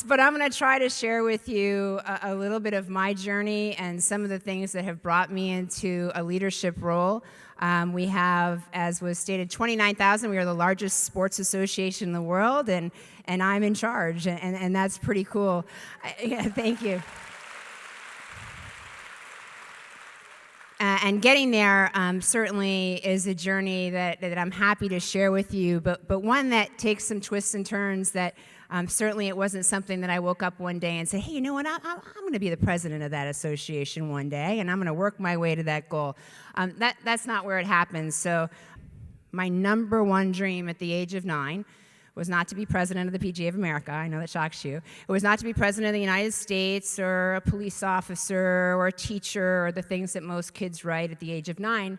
But I'm going to try to share with you a little bit of my journey and some of the things that have brought me into a leadership role. We have, as was stated, 29,000. We are the largest sports association in the world, and I'm in charge, and that's pretty cool. Thank you. And getting there certainly is a journey that I'm happy to share with you, but one that takes some twists and turns that certainly it wasn't something that I woke up one day and said, hey, you know what, I'm going to be the president of that association one day, and I'm going to work my way to that goal. That's not where it happens. So my number one dream at the age of 9 was not to be president of the PGA of America. I know that shocks you. It was not to be president of the United States or a police officer or a teacher or the things that most kids write at the age of 9.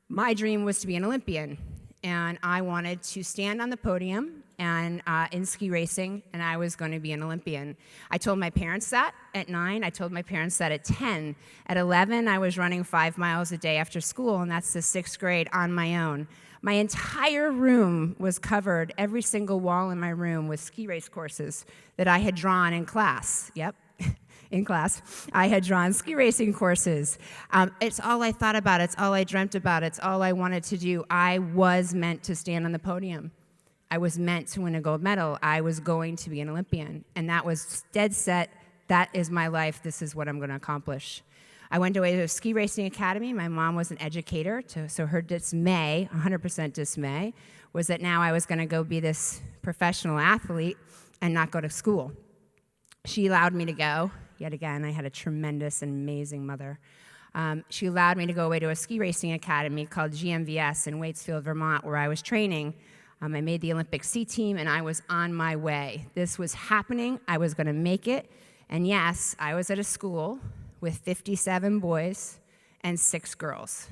My dream was to be an Olympian, and I wanted to stand on the podium and in ski racing, and I was going to be an Olympian. I told my parents that at 9. I told my parents that at 10. At 11, I was running 5 miles a day after school, and that's the 6th grade on my own. My entire room was covered, every single wall in my room, with ski race courses that I had drawn in class. Yep, in class. I had drawn ski racing courses. It's all I thought about. It's all I dreamt about. It's all I wanted to do. I was meant to stand on the podium. I was meant to win a gold medal. I was going to be an Olympian. And that was dead set. That is my life. This is what I'm going to accomplish. I went away to a ski racing academy. My mom was an educator, so her dismay, 100% dismay, was that now I was going to go be this professional athlete and not go to school. She allowed me to go. Yet again, I had a tremendous and amazing mother. She allowed me to go away to a ski racing academy called GMVS in Waitsfield, Vermont, where I was training. I made the Olympic C team, and I was on my way. This was happening. I was going to make it. And yes, I was at a school with 57 boys and 6 girls.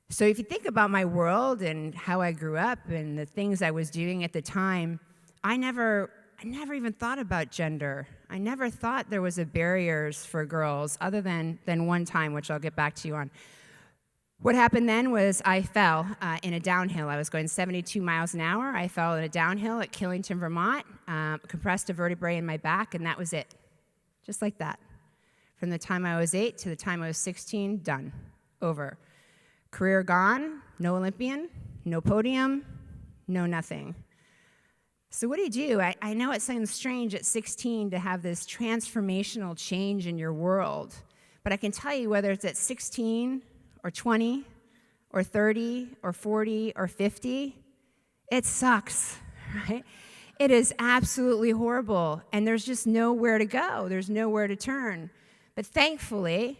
So if you think about my world and how I grew up and the things I was doing at the time, I never even thought about gender. I never thought there was a barriers for girls other than one time, which I'll get back to you on. What happened then was I fell in a downhill. I was going 72 miles an hour. I fell in a downhill at Killington, Vermont, compressed a vertebrae in my back, and that was it. Just like that. From the time I was 8 to the time I was 16, done. Over. Career gone, no Olympian, no podium, no nothing. So what do? I know it sounds strange at 16 to have this transformational change in your world, but I can tell you whether it's at 16 or 20 or 30 or 40 or 50, it sucks, right? It is absolutely horrible, and there's just nowhere to go. There's nowhere to turn. But thankfully,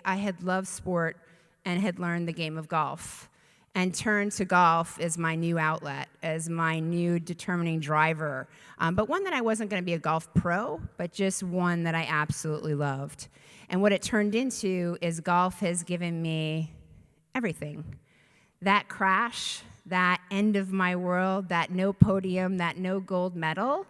I had loved sport and had learned the game of golf and turned to golf as my new outlet, as my new determining driver. But one that I wasn't going to be a golf pro, but just one that I absolutely loved. And what it turned into is golf has given me everything. That crash, that end of my world, that no podium, that no gold medal,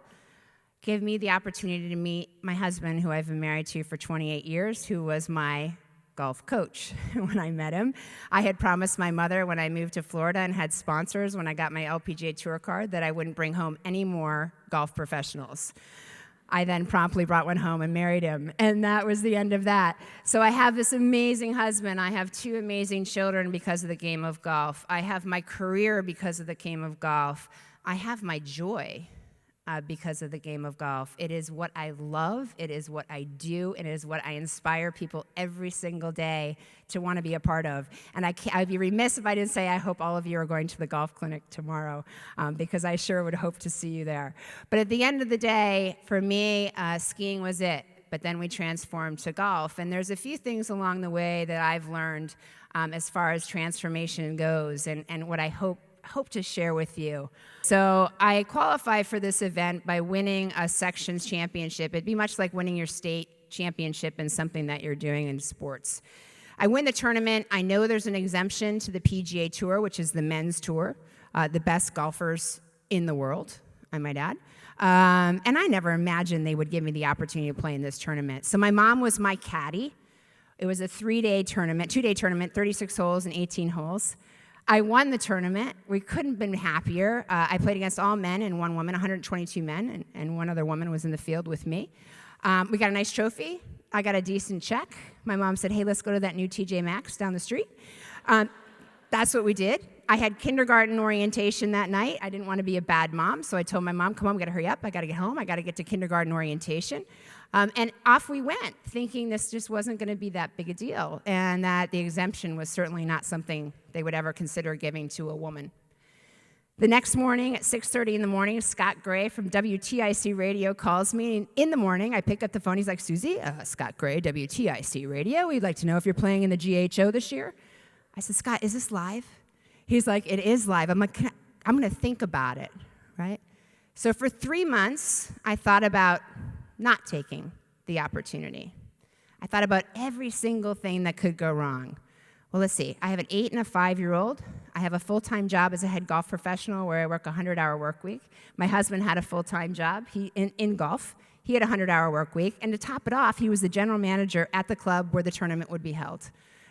gave me the opportunity to meet my husband, who I've been married to for 28 years, who was my golf coach when I met him. I had promised my mother when I moved to Florida and had sponsors when I got my LPGA Tour card that I wouldn't bring home any more golf professionals. I then promptly brought one home and married him, and that was the end of that. So I have this amazing husband. I have 2 amazing children because of the game of golf. I have my career because of the game of golf. I have my joy because of the game of golf. It is what I love, it is what I do, and it is what I inspire people every single day to want to be a part of. And I'd be remiss if I didn't say I hope all of you are going to the golf clinic tomorrow, because I sure would hope to see you there. But at the end of the day, for me, skiing was it. But then we transformed to golf. And there's a few things along the way that I've learned as far as transformation goes, and what I hope to share with you. So I qualified for this event by winning a sections championship. It'd be much like winning your state championship in something that you're doing in sports. I win the tournament. I know there's an exemption to the PGA Tour, which is the men's tour, the best golfers in the world, I might add. And I never imagined they would give me the opportunity to play in this tournament. So my mom was my caddy. It was a 2-day tournament, 36 holes and 18 holes. I won the tournament. We couldn't have been happier. I played against all men and one woman, 122 men, and one other woman was in the field with me. We got a nice trophy. I got a decent check. My mom said, hey, let's go to that new TJ Maxx down the street. That's what we did. I had kindergarten orientation that night. I didn't want to be a bad mom, so I told my mom, come on, we got to hurry up. I got to get home. I got to get to kindergarten orientation. And off we went, thinking this just wasn't going to be that big a deal, and that the exemption was certainly not something they would ever consider giving to a woman. The next morning at 6:30 in the morning, Scott Gray from WTIC Radio calls me. In the morning, I pick up the phone. He's like, Suzy, Scott Gray, WTIC Radio. We'd like to know if you're playing in the GHO this year. I said, Scott, is this live? He's like, it is live. I'm like, I'm going to think about it, right? So for 3 months, I thought about not taking the opportunity. I thought about every single thing that could go wrong. Well, let's see. I have an 8 and a 5-year-old. I have a full-time job as a head golf professional where I work a 100-hour work week. My husband had a full-time job in golf. He had a 100-hour work week. And to top it off, he was the general manager at the club where the tournament would be held,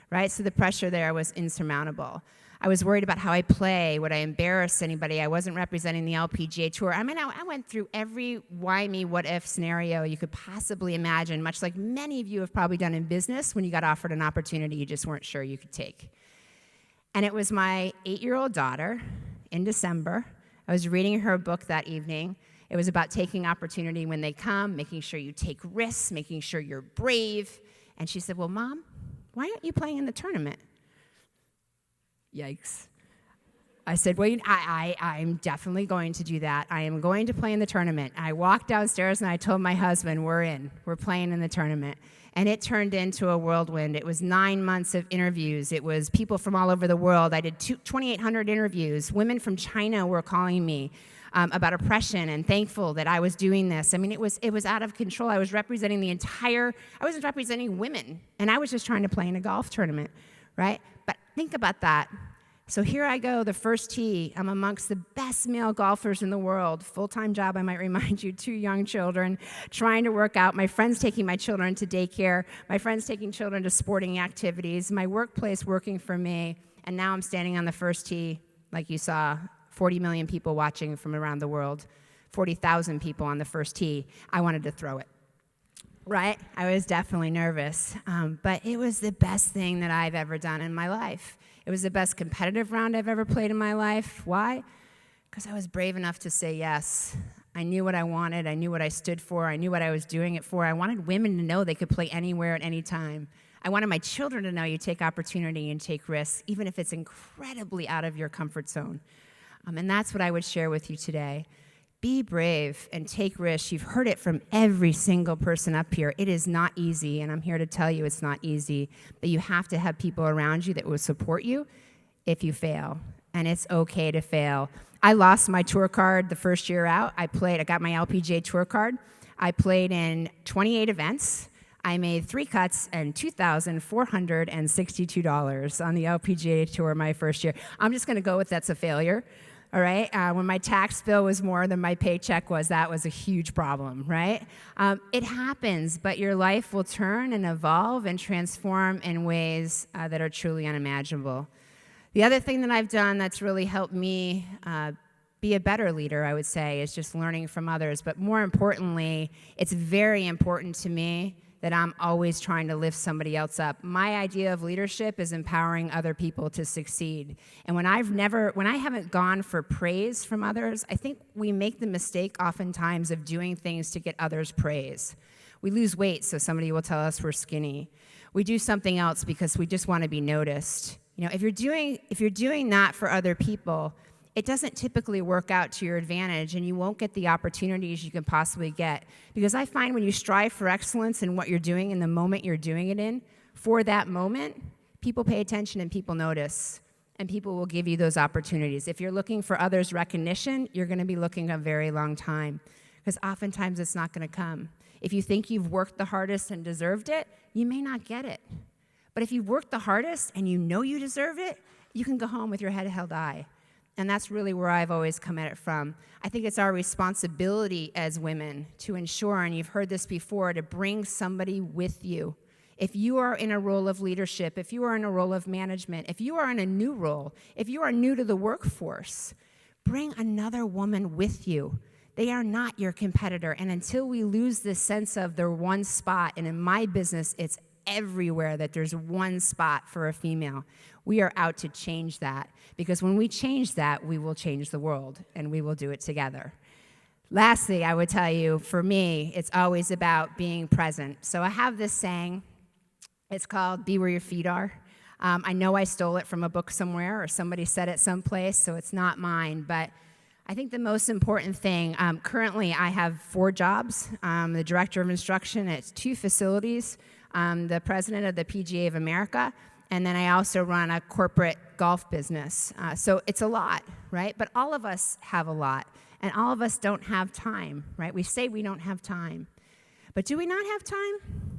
right? So the pressure there was insurmountable. I was worried about how I play. Would I embarrass anybody? I wasn't representing the LPGA Tour. I mean, I went through every why me, what if scenario you could possibly imagine, much like many of you have probably done in business when you got offered an opportunity you just weren't sure you could take. And it was my 8-year-old daughter in December. I was reading her book that evening. It was about taking opportunity when they come, making sure you take risks, making sure you're brave. And she said, well, Mom, why aren't you playing in the tournament? Yikes. I said, well, I'm definitely going to do that. I am going to play in the tournament. I walked downstairs and I told my husband, we're in. We're playing in the tournament. And it turned into a whirlwind. It was 9 months of interviews. It was people from all over the world. I did 2,800 interviews. Women from China were calling me about oppression and thankful that I was doing this. I mean, it was out of control. I was representing I was representing women, and I was just trying to play in a golf tournament, right? But think about that. So here I go, the first tee. I'm amongst the best male golfers in the world. Full-time job, I might remind you, 2 young children, trying to work out. My friends taking my children to daycare. My friends taking children to sporting activities. My workplace working for me. And now I'm standing on the first tee, like you saw, 40 million people watching from around the world, 40,000 people on the first tee. I wanted to throw it. Right? I was definitely nervous, but it was the best thing that I've ever done in my life. It was the best competitive round I've ever played in my life. Why? Because I was brave enough to say yes. I knew what I wanted. I knew what I stood for. I knew what I was doing it for. I wanted women to know they could play anywhere at any time. I wanted my children to know you take opportunity and take risks, even if it's incredibly out of your comfort zone. And that's what I would share with you today. Be brave and take risks. You've heard it from every single person up here. It is not easy, and I'm here to tell you it's not easy, but you have to have people around you that will support you if you fail, and it's okay to fail. I lost my tour card the first year out. I got my LPGA tour card. I played in 28 events. I made 3 cuts and $2,462 on the LPGA tour my first year. I'm just going to go with that's a failure. All right, when my tax bill was more than my paycheck was, that was a huge problem, right? It happens, but your life will turn and evolve and transform in ways that are truly unimaginable. The other thing that I've done that's really helped me be a better leader, I would say, is just learning from others. But more importantly, it's very important to me that I'm always trying to lift somebody else up. My idea of leadership is empowering other people to succeed. And when I haven't gone for praise from others, I think we make the mistake oftentimes of doing things to get others' praise. We lose weight so somebody will tell us we're skinny. We do something else because we just want to be noticed. You know, if you're doing that for other people, it doesn't typically work out to your advantage, and you won't get the opportunities you can possibly get. Because I find when you strive for excellence in what you're doing in the moment you're doing it in, for that moment, people pay attention and people notice, and people will give you those opportunities. If you're looking for others' recognition, you're going to be looking a very long time, because oftentimes it's not going to come. If you think you've worked the hardest and deserved it, you may not get it. But if you've worked the hardest and you know you deserve it, you can go home with your head held high. And that's really where I've always come at it from. I think it's our responsibility as women to ensure, and you've heard this before, to bring somebody with you If you are in a role of leadership, if you are in a role of management, if you are in a new role, if you are new to the workforce, bring another woman with you. They are not your competitor. And until we lose this sense of their one spot, and in my business, it's everywhere that there's one spot for a female, we are out to change that. Because when we change that, we will change the world, and we will do it together. Lastly, I would tell you, for me, it's always about being present. So I have this saying. It's called Be Where Your Feet Are. I know I stole it from a book somewhere, or somebody said it someplace, so it's not mine. But I think the most important thing, currently I have 4 jobs. The director of instruction at 2 facilities, the president of the PGA of America, and then I also run a corporate golf business. So it's a lot, right? But all of us have a lot, and all of us don't have time, right? We say we don't have time. But do we not have time?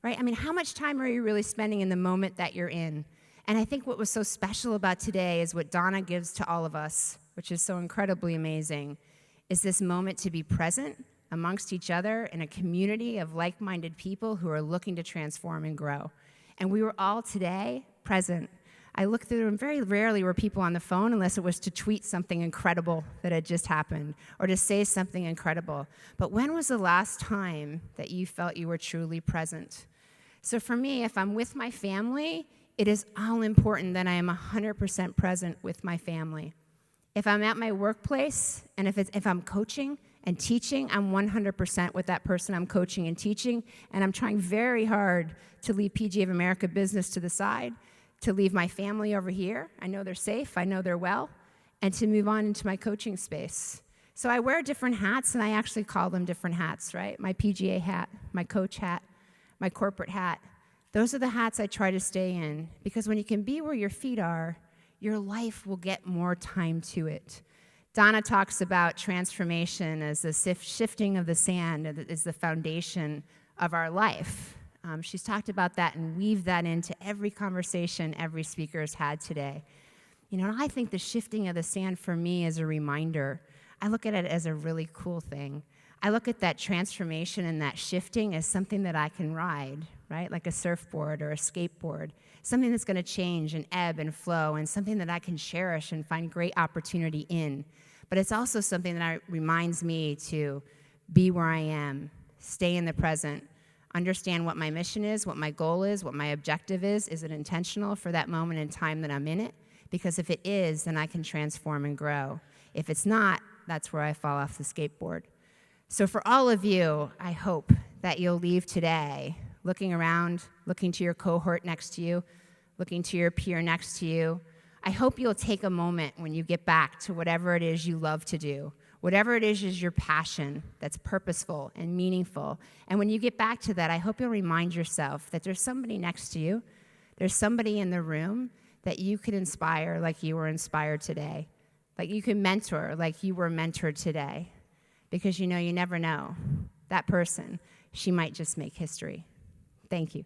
Right? I mean, how much time are you really spending in the moment that you're in? And I think what was so special about today is what Donna gives to all of us, which is so incredibly amazing, is this moment to be present amongst each other in a community of like-minded people who are looking to transform and grow. And we were all today present. I looked through them, very rarely were people on the phone unless it was to tweet something incredible that had just happened or to say something incredible. But when was the last time that you felt you were truly present? So for me, if I'm with my family, it is all important that I am 100% present with my family. If I'm at my workplace and if I'm coaching and teaching, I'm 100% with that person I'm coaching and teaching, and I'm trying very hard to leave PGA of America business to the side, to leave my family over here. I know they're safe, I know they're well, and to move on into my coaching space. So I wear different hats, and I actually call them different hats, right? My PGA hat, my coach hat, my corporate hat. Those are the hats I try to stay in, because when you can be where your feet are, your life will get more time to it. Donna talks about transformation as the shifting of the sand is the foundation of our life. She's talked about that and weaved that into every conversation every speaker has had today. You know, I think the shifting of the sand for me is a reminder. I look at it as a really cool thing. I look at that transformation and that shifting as something that I can ride, right? Like a surfboard or a skateboard, something that's going to change and ebb and flow, and something that I can cherish and find great opportunity in. But it's also something that reminds me to be where I am, stay in the present, understand what my mission is, what my goal is, what my objective is. Is it intentional for that moment in time that I'm in it? Because if it is, then I can transform and grow. If it's not, that's where I fall off the skateboard. So for all of you, I hope that you'll leave today looking around, looking to your cohort next to you, looking to your peer next to you. I hope you'll take a moment when you get back to whatever it is you love to do, whatever it is your passion that's purposeful and meaningful. And when you get back to that, I hope you'll remind yourself that there's somebody next to you, there's somebody in the room that you could inspire like you were inspired today, like you can mentor like you were mentored today. Because you know, you never know. That person, she might just make history. Thank you.